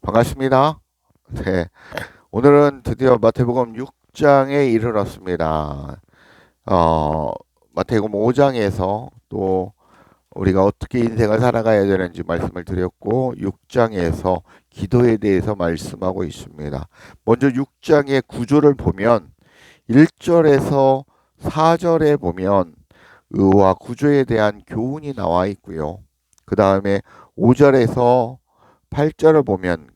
반갑습니다. 네, 오늘은 드디어 마태복음 6장에 이르렀습니다. 마태복음 5장에서 또 우리가 어떻게 인생을 살아가야 되는지 말씀을 드렸고 6장에서 기도에 대해서 말씀하고 있습니다. 먼저 6장의 구조를 보면 1절에서 4절에 보면 의와 구조에 대한 교훈이 나와 있고요. 그 다음에 5절에서 8절을 보면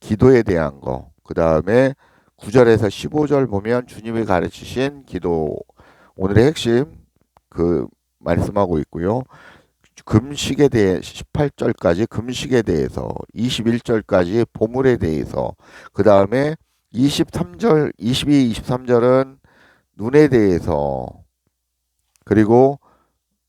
기도에 대한 거, 그 다음에 9절에서 15절 보면 주님이 가르치신 기도, 오늘의 핵심 그 말씀하고 있고요. 금식에 대해 18절까지 금식에 대해서, 21절까지 보물에 대해서, 그 다음에 23절, 22, 23절은 눈에 대해서, 그리고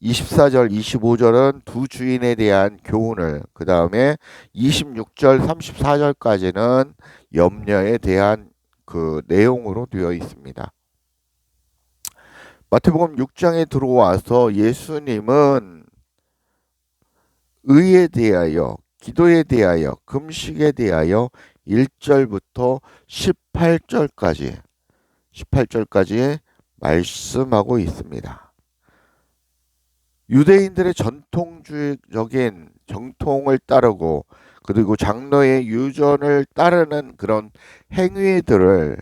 24절, 25절은 두 주인에 대한 교훈을, 그 다음에 26절, 34절까지는 염려에 대한 그 내용으로 되어 있습니다. 마태복음 6장에 들어와서 예수님은 의에 대하여, 기도에 대하여, 금식에 대하여 1절부터 18절까지 말씀하고 있습니다. 유대인들의 전통주의적인 정통을 따르고 그리고 장로의 유전을 따르는 그런 행위들을,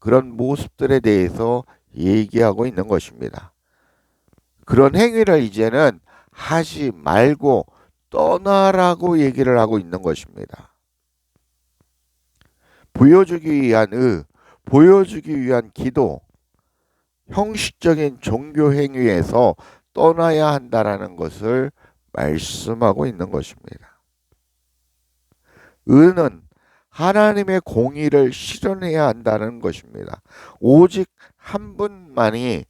그런 모습들에 대해서 얘기하고 있는 것입니다. 그런 행위를 이제는 하지 말고 떠나라고 얘기를 하고 있는 것입니다. 보여주기 위한 보여주기 위한 기도, 형식적인 종교 행위에서 떠나야 한다라는 것을 말씀하고 있는 것입니다. 의는 하나님의 공의를 실현해야 한다는 것입니다. 오직 한 분만이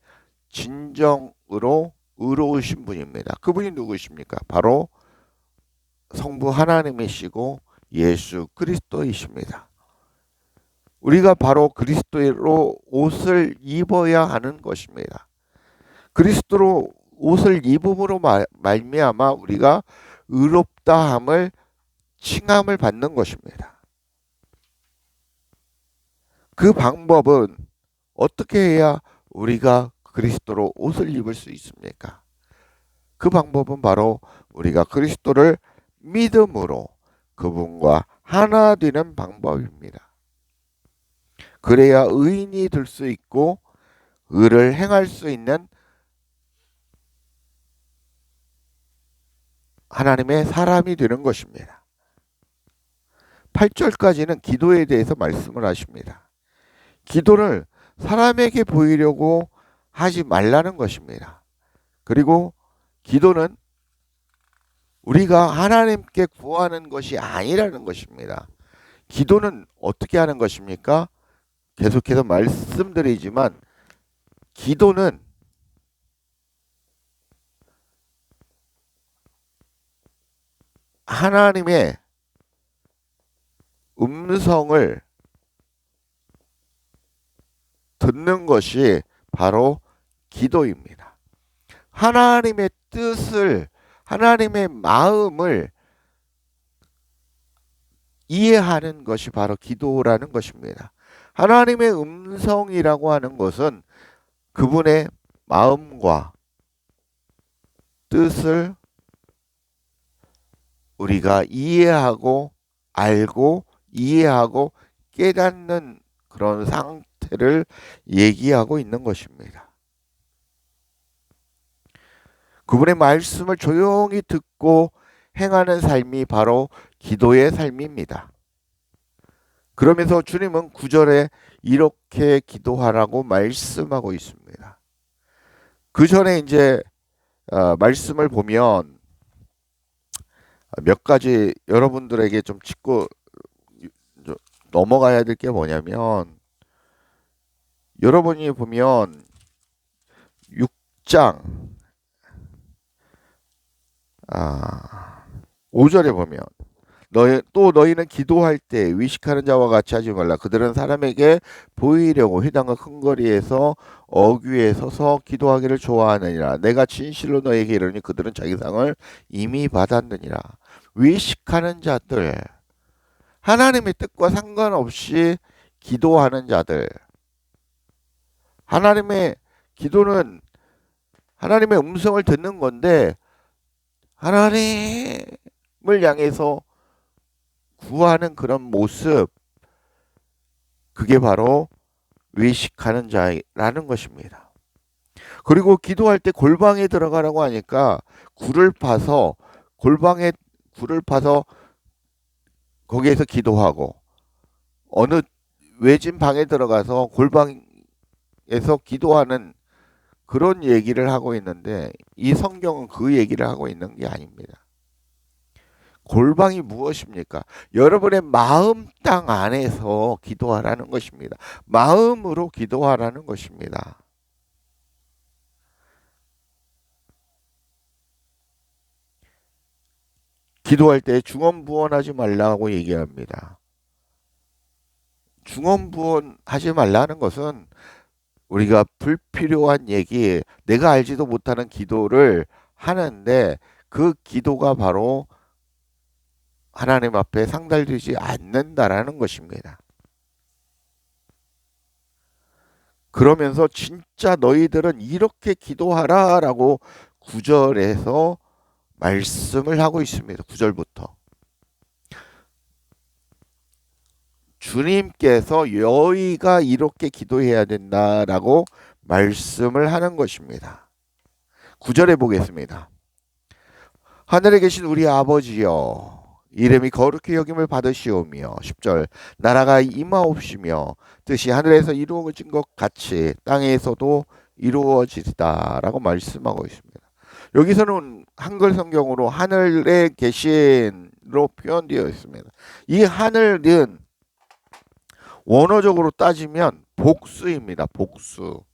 진정으로 의로우신 분입니다. 그분이 누구십니까? 바로 성부 하나님이시고 예수 그리스도이십니다. 우리가 바로 그리스도로 옷을 입어야 하는 것입니다. 그리스도로 옷을 입음으로 말미암아 우리가 의롭다함을 칭함을 받는 것입니다. 그 방법은 어떻게 해야 우리가 그리스도로 옷을 입을 수 있습니까? 그 방법은 바로 우리가 그리스도를 믿음으로 그분과 하나 되는 방법입니다. 그래야 의인이 될 수 있고 의를 행할 수 있는 하나님의 사람이 되는 것입니다. 8절까지는 기도에 대해서 말씀을 하십니다. 기도를 사람에게 보이려고 하지 말라는 것입니다. 그리고 기도는 우리가 하나님께 구하는 것이 아니라는 것입니다. 기도는 어떻게 하는 것입니까? 계속해서 말씀드리지만 기도는 하나님의 음성을 듣는 것이 바로 기도입니다. 하나님의 뜻을, 하나님의 마음을 이해하는 것이 바로 기도라는 것입니다. 하나님의 음성이라고 하는 것은 그분의 마음과 뜻을 우리가 이해하고 알고 이해하고 깨닫는 그런 상태를 얘기하고 있는 것입니다. 그분의 말씀을 조용히 듣고 행하는 삶이 바로 기도의 삶입니다. 그러면서 주님은 9절에 이렇게 기도하라고 말씀하고 있습니다. 그 전에 이제 말씀을 보면 몇 가지 여러분들에게 좀 짚고 넘어가야 될 게 뭐냐면, 여러분이 보면 6장 5절에 보면 너희는 기도할 때 위식하는 자와 같이 하지 말라. 그들은 사람에게 보이려고 회당과 큰 거리에서 어귀에 서서 기도하기를 좋아하느니라. 내가 진실로 너에게 이르니 그들은 자기 상을 이미 받았느니라. 위식하는 자들, 하나님의 뜻과 상관없이 기도하는 자들. 하나님의 기도는 하나님의 음성을 듣는 건데 하나님을 향해서 구하는 그런 모습, 그게 바로 외식하는 자라는 것입니다. 그리고 기도할 때 골방에 들어가라고 하니까 골방에 굴을 파서 거기에서 기도하고, 어느 외진 방에 들어가서 골방에서 기도하는 그런 얘기를 하고 있는데, 이 성경은 그 얘기를 하고 있는 게 아닙니다. 골방이 무엇입니까? 여러분의 마음 땅 안에서 기도하라는 것입니다. 마음으로 기도하라는 것입니다. 기도할 때 중언부언하지 말라고 얘기합니다. 중언부언하지 말라는 것은 우리가 불필요한 얘기, 내가 알지도 못하는 기도를 하는데 그 기도가 바로 하나님 앞에 상달되지 않는다라는 것입니다. 그러면서 진짜 너희들은 이렇게 기도하라라고 9절에서 말씀을 하고 있습니다. 9절부터. 주님께서 너희가 이렇게 기도해야 된다라고 말씀을 하는 것입니다. 9절에 보겠습니다. 하늘에 계신 우리 아버지여, 이름이 거룩히 여김을 받으시오며, 10절, 나라가 임하옵시며 뜻이 하늘에서 이루어진 것 같이 땅에서도 이루어지리다라고 말씀하고 있습니다. 여기서는 한글 성경으로 하늘에 계신로 표현되어 있습니다. 이 하늘은 원어적으로 따지면 복수입니다. 복수.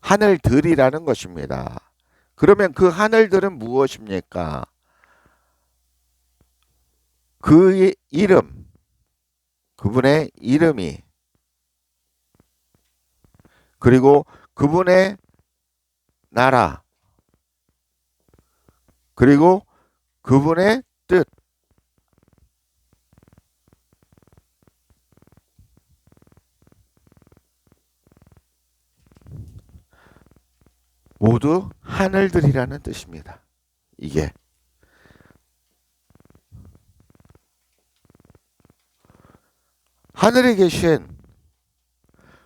하늘들이라는 것입니다. 그러면 그 하늘들은 무엇입니까? 그의 이름, 그분의 이름이, 그리고 그분의 나라, 그리고 그분의 뜻, 모두 하늘들이라는 뜻입니다. 이게 하늘에 계신,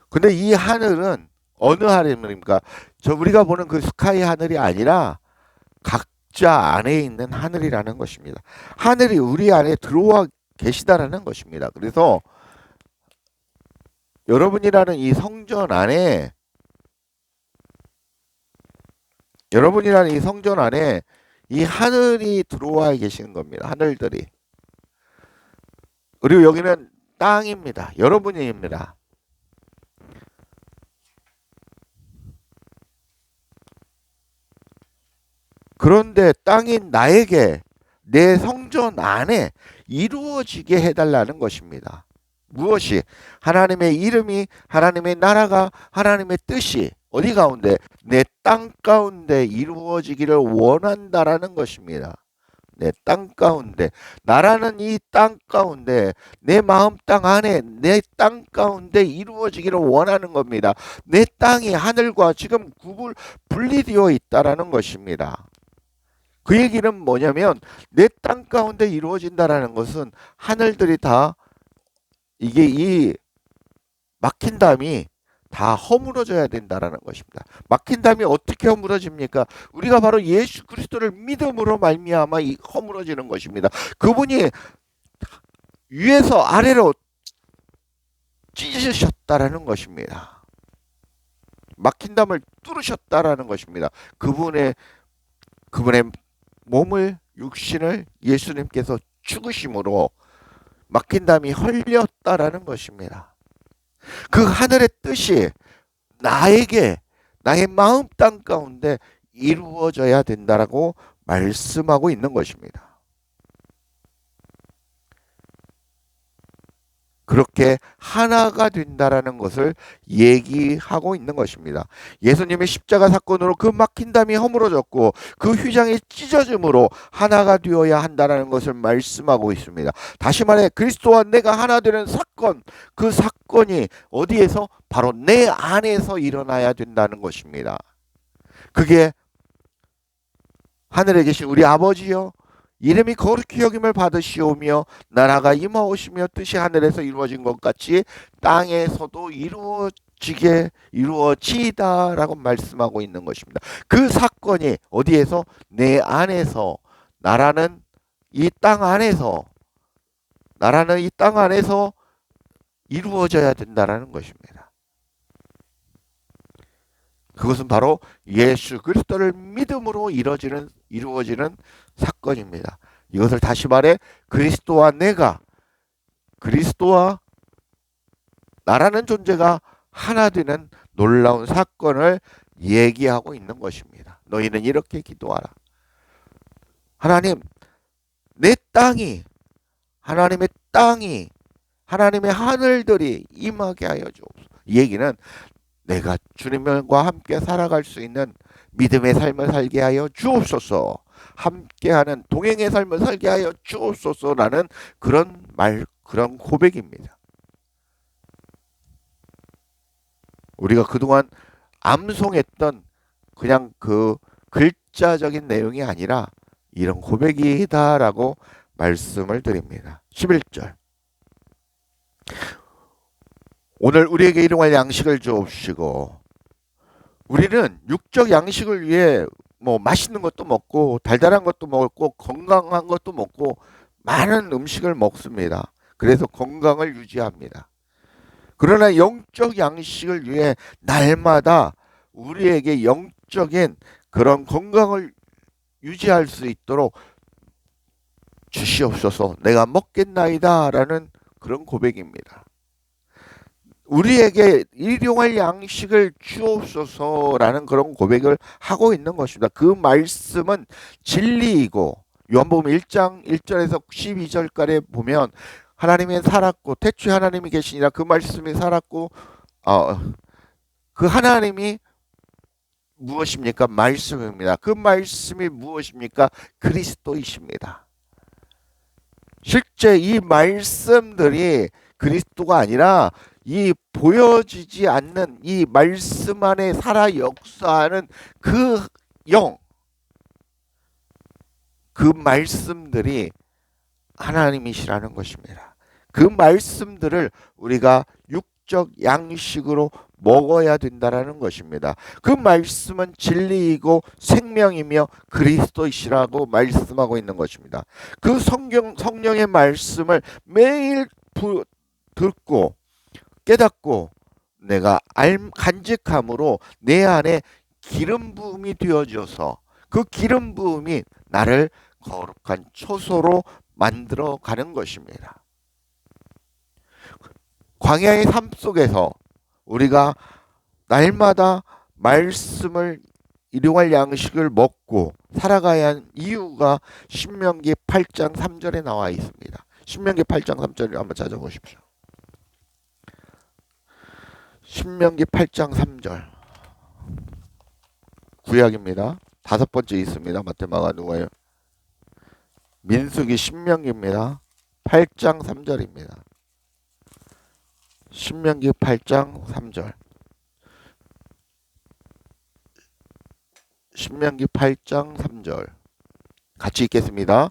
근데 이 하늘은 어느 하늘입니까? 저 우리가 보는 그 스카이 하늘이 아니라 각자 안에 있는 하늘이라는 것입니다. 하늘이 우리 안에 들어와 계시다라는 것입니다. 그래서 여러분이라는 이 성전 안에 이 하늘이 들어와 계시는 겁니다. 하늘들이. 그리고 여기는 땅입니다. 여러분입니다. 그런데 땅인 나에게 내 성전 안에 이루어지게 해달라는 것입니다. 무엇이? 하나님의 이름이, 하나님의 나라가, 하나님의 뜻이 어디 가운데? 내 땅 가운데 이루어지기를 원한다라는 것입니다. 내 땅 가운데, 나라는 이 땅 가운데, 내 마음 땅 안에, 내 땅 가운데 이루어지기를 원하는 겁니다. 내 땅이 하늘과 지금 분리되어 있다라는 것입니다. 그 얘기는 뭐냐면 내 땅 가운데 이루어진다라는 것은 하늘들이 다, 이게 이 막힌 담이 다 허물어져야 된다라는 것입니다. 막힌 담이 어떻게 허물어집니까? 우리가 바로 예수 그리스도를 믿음으로 말미암아 이 허물어지는 것입니다. 그분이 위에서 아래로 찢으셨다라는 것입니다. 막힌 담을 뚫으셨다라는 것입니다. 그분의 몸을, 육신을 예수님께서 죽으심으로 막힌 담이 헐렸다라는 것입니다. 그 하늘의 뜻이 나에게, 나의 마음 땅 가운데 이루어져야 된다라고 말씀하고 있는 것입니다. 그렇게 하나가 된다라는 것을 얘기하고 있는 것입니다. 예수님의 십자가 사건으로 그 막힌 담이 허물어졌고 그 휘장이 찢어짐으로 하나가 되어야 한다는 것을 말씀하고 있습니다. 다시 말해 그리스도와 내가 하나 되는 사건, 그 사건이 어디에서? 바로 내 안에서 일어나야 된다는 것입니다. 그게 하늘에 계신 우리 아버지여 이름이 거룩히 여김을 받으시오며 나라가 임하오시며 뜻이 하늘에서 이루어진 것 같이 땅에서도 이루어지다라고 말씀하고 있는 것입니다. 그 사건이 어디에서? 내 안에서, 나라는 이 땅 안에서 이루어져야 된다라는 것입니다. 그것은 바로 예수 그리스도를 믿음으로 이루어지는 사건입니다. 이것을 다시 말해 그리스도와 나라는 존재가 하나 되는 놀라운 사건을 얘기하고 있는 것입니다. 너희는 이렇게 기도하라. 하나님, 내 땅이, 하나님의 하늘들이 임하게 하여 주옵소서. 이 얘기는 내가 주님과 함께 살아갈 수 있는 믿음의 삶을 살게 하여 주옵소서. 함께하는 동행의 삶을 살게 하여 주옵소서라는 그런 고백입니다. 우리가 그동안 암송했던 그냥 그 글자적인 내용이 아니라 이런 고백이다라고 말씀을 드립니다. 11절. 오늘 우리에게 일용할 양식을 주옵시고. 우리는 육적 양식을 위해 뭐 맛있는 것도 먹고 달달한 것도 먹고 건강한 것도 먹고 많은 음식을 먹습니다. 그래서 건강을 유지합니다. 그러나 영적 양식을 위해 날마다 우리에게 영적인 그런 건강을 유지할 수 있도록 주시옵소서. 내가 먹겠나이다 라는 그런 고백입니다. 우리에게 일용할 양식을 주옵소서라는 그런 고백을 하고 있는 것입니다. 그 말씀은 진리이고 요한복음 1장 1절에서 12절까지 보면 하나님이 살았고 태초에 하나님이 계시니라 그 말씀이 살았고 그 하나님이 무엇입니까? 말씀입니다. 그 말씀이 무엇입니까? 그리스도이십니다. 실제 이 말씀들이 그리스도가 아니라 이 보여지지 않는 이 말씀 안에 살아 역사하는 그 말씀들이 하나님이시라는 것입니다. 그 말씀들을 우리가 육적 양식으로 먹어야 된다라는 것입니다. 그 말씀은 진리이고 생명이며 그리스도이시라고 말씀하고 있는 것입니다. 그 성령의 말씀을 매일 듣고 깨닫고 내가 간직함으로 내 안에 기름 부음이 되어져서 그 기름 부음이 나를 거룩한 초소로 만들어 가는 것입니다. 광야의 삶 속에서 우리가 날마다 말씀을 일용할 양식을 먹고 살아가야 하는 이유가 신명기 8장 3절에 나와 있습니다. 신명기 8장 3절을 한번 찾아보십시오. 신명기 8장 3절 구약입니다. 5번째 있습니다. 마태마가 누가요? 민수기 신명기입니다. 8장 3절입니다. 신명기 8장 3절 신명기 8장 3절 같이 읽겠습니다.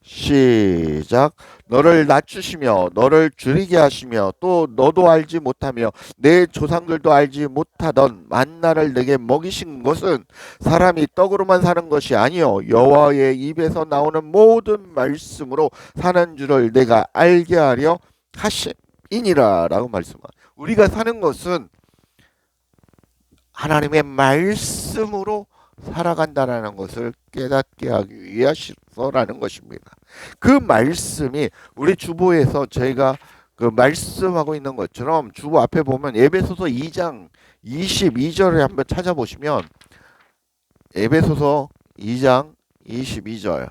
시작. 너를 낮추시며 너를 줄이게 하시며 또 너도 알지 못하며 내 조상들도 알지 못하던 만나를 내게 먹이신 것은 사람이 떡으로만 사는 것이 아니요 여호와의 입에서 나오는 모든 말씀으로 사는 줄을 내가 알게 하려 하심이니라 라고 말씀합니다. 우리가 사는 것은 하나님의 말씀으로 살아간다라는 것을 깨닫게 하기 위해서라는 것입니다. 그 말씀이 우리 주보에서 저희가 그 말씀하고 있는 것처럼 주보 앞에 보면 에베소서 2장 22절을 한번 찾아보시면 에베소서 2장 22절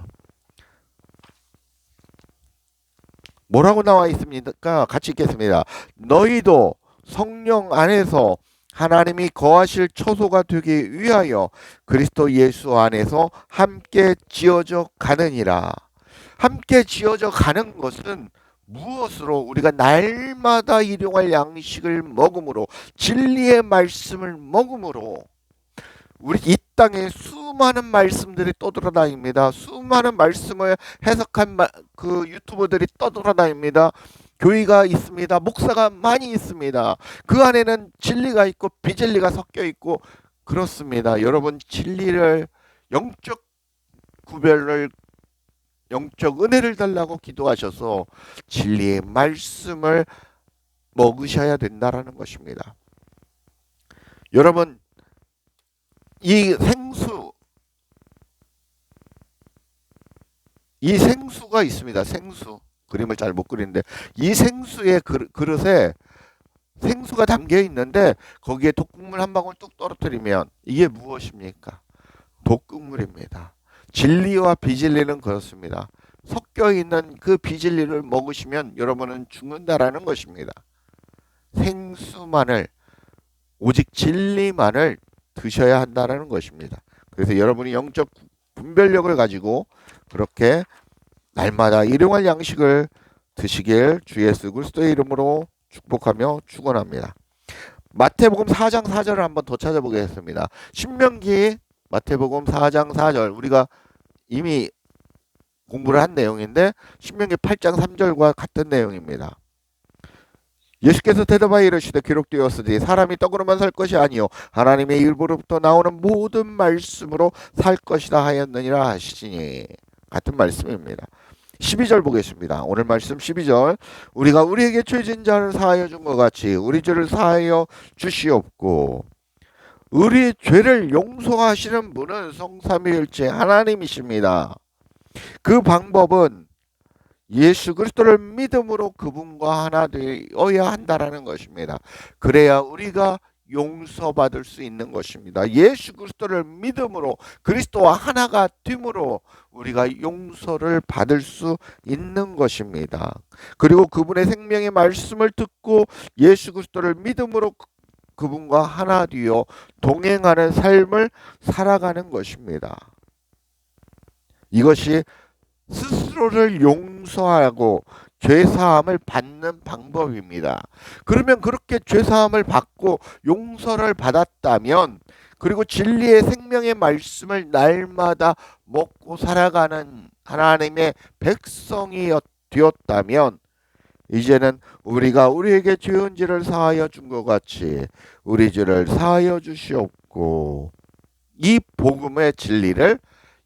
뭐라고 나와 있습니까? 같이 읽겠습니다. 너희도 성령 안에서 하나님이 거하실 처소가 되기 위하여 그리스도 예수 안에서 함께 지어져 가느니라. 함께 지어져 가는 것은 무엇으로? 우리가 날마다 일용할 양식을 먹음으로, 진리의 말씀을 먹음으로. 우리 이 땅에 수많은 말씀들이 떠돌아다닙니다. 수많은 말씀을 해석한 그 유튜버들이 떠돌아다닙니다. 교회가 있습니다. 목사가 많이 있습니다. 그 안에는 진리가 있고 비진리가 섞여 있고 그렇습니다. 여러분, 진리를, 영적 구별을, 영적 은혜를 달라고 기도하셔서 진리의 말씀을 먹으셔야 된다라는 것입니다. 여러분, 이 생수, 이 생수가 있습니다. 생수. 그림을 잘 못 그리는데 이 생수의 그릇에 생수가 담겨 있는데 거기에 독국물 한 방울 뚝 떨어뜨리면 이게 무엇입니까? 독국물입니다. 진리와 비진리는 그렇습니다. 섞여 있는 그 비진리를 먹으시면 여러분은 죽는다라는 것입니다. 생수만을, 오직 진리만을 드셔야 한다는 것입니다. 그래서 여러분이 영적 분별력을 가지고 그렇게 날마다 일용할 양식을 드시길 주 예수 그리스도의 이름으로 축복하며 축원합니다. 마태복음 4장 4절을 한번 더 찾아보겠습니다. 신명기 마태복음 4장 4절, 우리가 이미 공부를 한 내용인데 신명기 8장 3절과 같은 내용입니다. 예수께서 대답하여 이르시되 기록되었으니 사람이 떡으로만 살 것이 아니요 하나님의 입으로부터 나오는 모든 말씀으로 살 것이다 하였느니라 하시니, 같은 말씀입니다. 12절 보겠습니다. 오늘 말씀 12절. 우리가 우리에게 죄진 자를 사하여 준 것 같이 우리 죄를 사하여 주시옵고, 우리 죄를 용서하시는 분은 성삼위일체 하나님이십니다. 그 방법은 예수 그리스도를 믿음으로 그분과 하나 되어야 한다라는 것입니다. 그래야 우리가 용서받을 수 있는 것입니다. 예수 그리스도를 믿음으로 그리스도와 하나가 됨으로 우리가 용서를 받을 수 있는 것입니다. 그리고 그분의 생명의 말씀을 듣고 예수 그리스도를 믿음으로 그분과 하나 되어 동행하는 삶을 살아가는 것입니다. 이것이 스스로를 용서하고 죄사함을 받는 방법입니다. 그러면 그렇게 죄사함을 받고 용서를 받았다면, 그리고 진리의 생명의 말씀을 날마다 먹고 살아가는 하나님의 백성이 되었다면, 이제는 우리가 우리에게 죄은 죄를 사하여 준 것 같이 우리 죄를 사하여 주시옵고, 이 복음의 진리를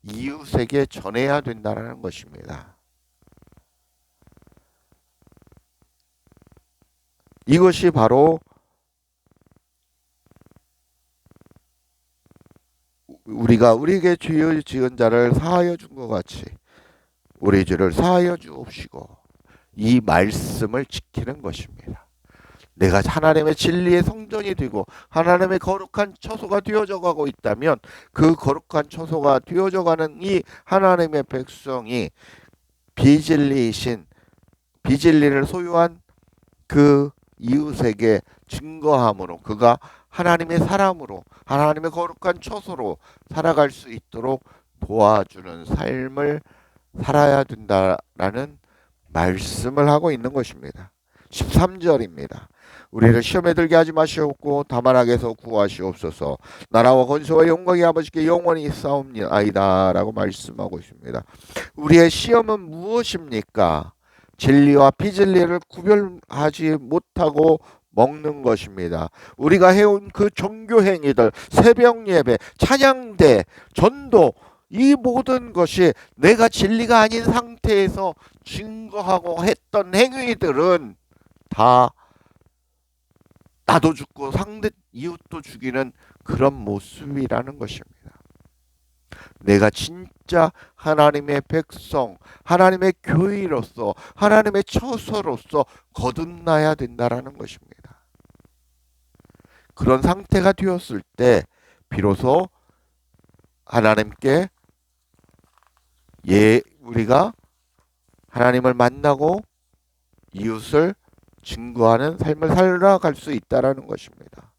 이웃에게 전해야 된다는 것입니다. 이것이 바로 우리가 우리에게 죄 지은 자를 사하여 준 것 같이 우리 죄를 사하여 주옵시고, 이 말씀을 지키는 것입니다. 내가 하나님의 진리의 성전이 되고 하나님의 거룩한 처소가 되어져 가고 있다면, 그 거룩한 처소가 되어져 가는 이 하나님의 백성이 비진리이신, 비진리를 소유한 그 이웃에게 증거함으로 그가 하나님의 사람으로 하나님의 거룩한 처소로 살아갈 수 있도록 도와주는 삶을 살아야 된다라는 말씀을 하고 있는 것입니다. 13절입니다. 우리를 시험에 들게 하지 마시옵고 다만 악에서 구하시옵소서. 나라와 권세와 영광이 아버지께 영원히 있사옵나이다 라고 말씀하고 있습니다. 우리의 시험은 무엇입니까? 진리와 비진리를 구별하지 못하고 먹는 것입니다. 우리가 해온 그 종교 행위들, 새벽 예배, 찬양대, 전도, 이 모든 것이 내가 진리가 아닌 상태에서 증거하고 했던 행위들은 다 나도 죽고 상대 이웃도 죽이는 그런 모습이라는 것입니다. 내가 진짜 하나님의 백성, 하나님의 교회로서, 하나님의 처소로서 거듭나야 된다라는 것입니다. 그런 상태가 되었을 때 비로소 하나님께 우리가 하나님을 만나고 이웃을 증거하는 삶을 살아갈 수 있다라는 것입니다.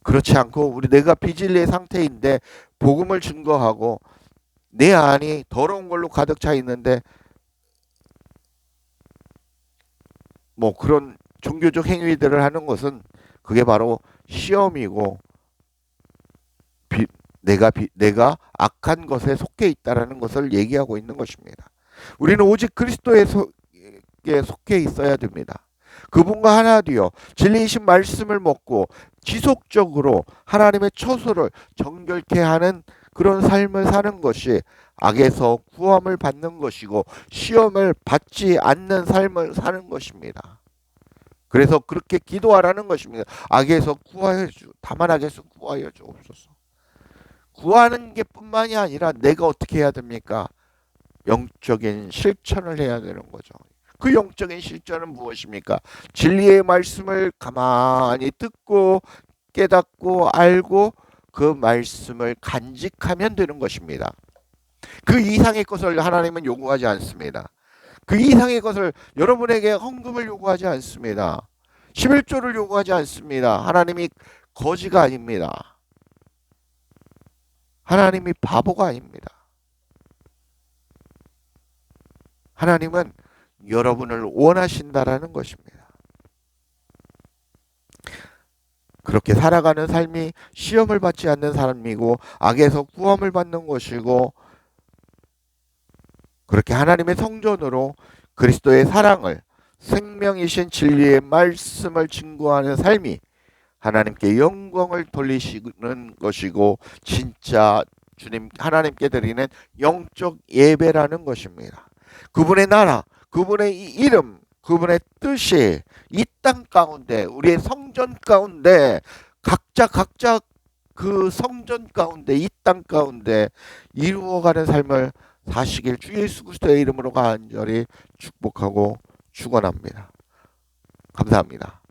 그렇지 않고 우리 내가 비진리의 상태인데 복음을 증거하고 내 안이 더러운 걸로 가득 차 있는데 뭐 그런 종교적 행위들을 하는 것은 그게 바로 시험이고 내가 악한 것에 속해 있다라는 것을 얘기하고 있는 것입니다. 우리는 오직 그리스도에 속해 있어야 됩니다. 그분과 하나 되어 진리이신 말씀을 먹고 지속적으로 하나님의 처소를 정결케 하는 그런 삶을 사는 것이 악에서 구함을 받는 것이고 시험을 받지 않는 삶을 사는 것입니다. 그래서 그렇게 기도하라는 것입니다. 악에서 구하여 주, 다만 악에서 구하여 주옵소서. 구하는 게 뿐만이 아니라 내가 어떻게 해야 됩니까? 영적인 실천을 해야 되는 거죠. 그 영적인 실천은 무엇입니까? 진리의 말씀을 가만히 듣고 깨닫고 알고 그 말씀을 간직하면 되는 것입니다. 그 이상의 것을 하나님은 요구하지 않습니다. 그 이상의 것을 여러분에게 헌금을 요구하지 않습니다. 11조를 요구하지 않습니다. 하나님이 거지가 아닙니다. 하나님이 바보가 아닙니다. 하나님은 여러분을 원하신다라는 것입니다. 그렇게 살아가는 삶이 시험을 받지 않는 삶이고 악에서 구원을 받는 것이고 그렇게 하나님의 성전으로 그리스도의 사랑을 생명이신 진리의 말씀을 증거하는 삶이 하나님께 영광을 돌리시는 것이고 진짜 주님 하나님께 드리는 영적 예배라는 것입니다. 그분의 나라, 그분의 이름, 그분의 뜻이 이 땅 가운데 우리의 성전 가운데 각자 그 성전 가운데 이 땅 가운데 이루어가는 삶을 사시길 주 예수 그리스도의 이름으로 간절히 축복하고 축원합니다. 감사합니다.